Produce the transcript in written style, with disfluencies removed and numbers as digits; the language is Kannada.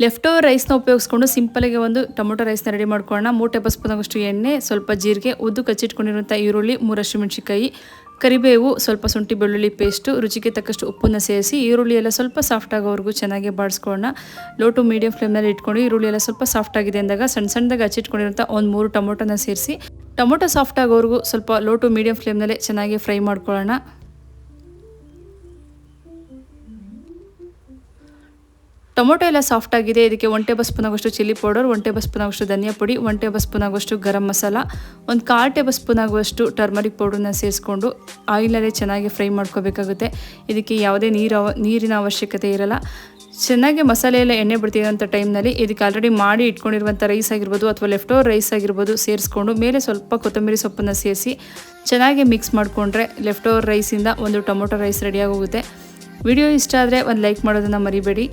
ಲೆಫ್ಟ್ ಓವರ್ ರೈಸ್ನ ಉಪಯೋಗಿಸ್ಕೊಂಡು ಸಿಂಪಲ್ಗೆ ಒಂದು ಟೊಮೊಟೊ ರೈಸ್ನ ರೆಡಿ ಮಾಡ್ಕೊಳ್ಳೋಣ. 3 ಟೇಬಲ್ ಸ್ಪೂನ್ ಆಗೋಷ್ಟು ಎಣ್ಣೆ, ಸ್ವಲ್ಪ ಜೀರಿಗೆ, ಉದ್ದು ಕಚ್ಚಿಟ್ಕೊಂಡಿರುವಂಥ ಈರುಳ್ಳಿ, 3 ಹಸಿಮೆಣಸಿನಕಾಯಿ, ಕರಿಬೇವು, ಸ್ವಲ್ಪ ಶುಂಠಿ ಬೆಳ್ಳುಳ್ಳಿ ಪೇಸ್ಟು, ರುಚಿಗೆ ತಕ್ಕಷ್ಟು ಉಪ್ಪನ್ನು ಸೇರಿಸಿ ಈರುಳ್ಳಿ ಎಲ್ಲ ಸ್ವಲ್ಪ ಸಾಫ್ಟ್ ಆಗೋವರೆಗೂ ಚೆನ್ನಾಗಿ ಬಾಡಿಸ್ಕೊಳ್ಳೋಣ. ಲೋ ಟು ಮೀಡಿಯಂ ಫ್ಲೇಮ್ನಲ್ಲಿ ಇಟ್ಕೊಂಡು ಈರುಳ್ಳಿ ಎಲ್ಲ ಸ್ವಲ್ಪ ಸಾಫ್ಟ್ ಆಗಿದೆ ಅಂದಾಗ ಸಣ್ಣದಾಗಿ ಹಚ್ಚಿಟ್ಕೊಂಡಿರುವಂಥ ಒಂದು 3 ಟೊಮೊಟೊನ ಸೇರಿಸಿ ಟೊಮೊಟೊ ಸಾಫ್ಟ್ ಆಗೋವರೆಗೂ ಸ್ವಲ್ಪ ಲೋ ಟು ಮೀಡಿಯಂ ಫ್ಲೇಮ್ನಲ್ಲೇ ಚೆನ್ನಾಗಿ ಫ್ರೈ ಮಾಡ್ಕೊಳ್ಳೋಣ. ಟೊಮೊಟೊ ಎಲ್ಲ ಸಾಫ್ಟ್ ಆಗಿದೆ. ಇದಕ್ಕೆ 1 ಟೇಬಲ್ ಸ್ಪೂನ್ ಆಗೋಷ್ಟು ಚಿಲ್ಲಿ ಪೌಡರ್, 1 ಟೇಬಲ್ ಸ್ಪೂನ್ ಆಗೋಷ್ಟು ಧನಿಯಾ ಪುಡಿ, 1 ಟೇಬಲ್ ಸ್ಪೂನ್ ಆಗೋಷ್ಟು ಗರಂ ಮಸಾಲ, 1/4 ಟೇಬಲ್ ಸ್ಪೂನ್ ಆಗುವಷ್ಟು ಟರ್ಮರಿಕ್ ಪೌಡರ್ನ ಸೇರಿಸ್ಕೊಂಡು ಆಯಿಲಲ್ಲೇ ಚೆನ್ನಾಗಿ ಫ್ರೈ ಮಾಡ್ಕೋಬೇಕಾಗುತ್ತೆ. ಇದಕ್ಕೆ ಯಾವುದೇ ನೀರಿನ ಅವಶ್ಯಕತೆ ಇರಲ್ಲ. ಚೆನ್ನಾಗಿ ಮಸಾಲೆ ಎಲ್ಲ ಎಣ್ಣೆ ಬಿಡ್ತಿರೋಂಥ ಟೈಮ್ನಲ್ಲಿ ಇದಕ್ಕೆ ಆಲ್ರೆಡಿ ಮಾಡಿ ಇಟ್ಕೊಂಡಿರುವಂಥ ರೈಸ್ ಆಗಿರ್ಬೋದು ಅಥವಾ ಲೆಫ್ಟ್ ಓವರ್ ರೈಸ್ ಆಗಿರ್ಬೋದು ಸೇರಿಸ್ಕೊಂಡು ಮೇಲೆ ಸ್ವಲ್ಪ ಕೊತ್ತಂಬರಿ ಸೊಪ್ಪನ್ನು ಸೇರಿಸಿ ಚೆನ್ನಾಗಿ ಮಿಕ್ಸ್ ಮಾಡಿಕೊಂಡ್ರೆ ಲೆಫ್ಟ್ ಓವರ್ ರೈಸಿಂದ ಒಂದು ಟೊಮೊಟೊ ರೈಸ್ ರೆಡಿಯಾಗೋಗುತ್ತೆ. ವಿಡಿಯೋ ಇಷ್ಟ ಆದರೆ ಒಂದು ಲೈಕ್ ಮಾಡೋದನ್ನು ಮರಿಬೇಡಿ.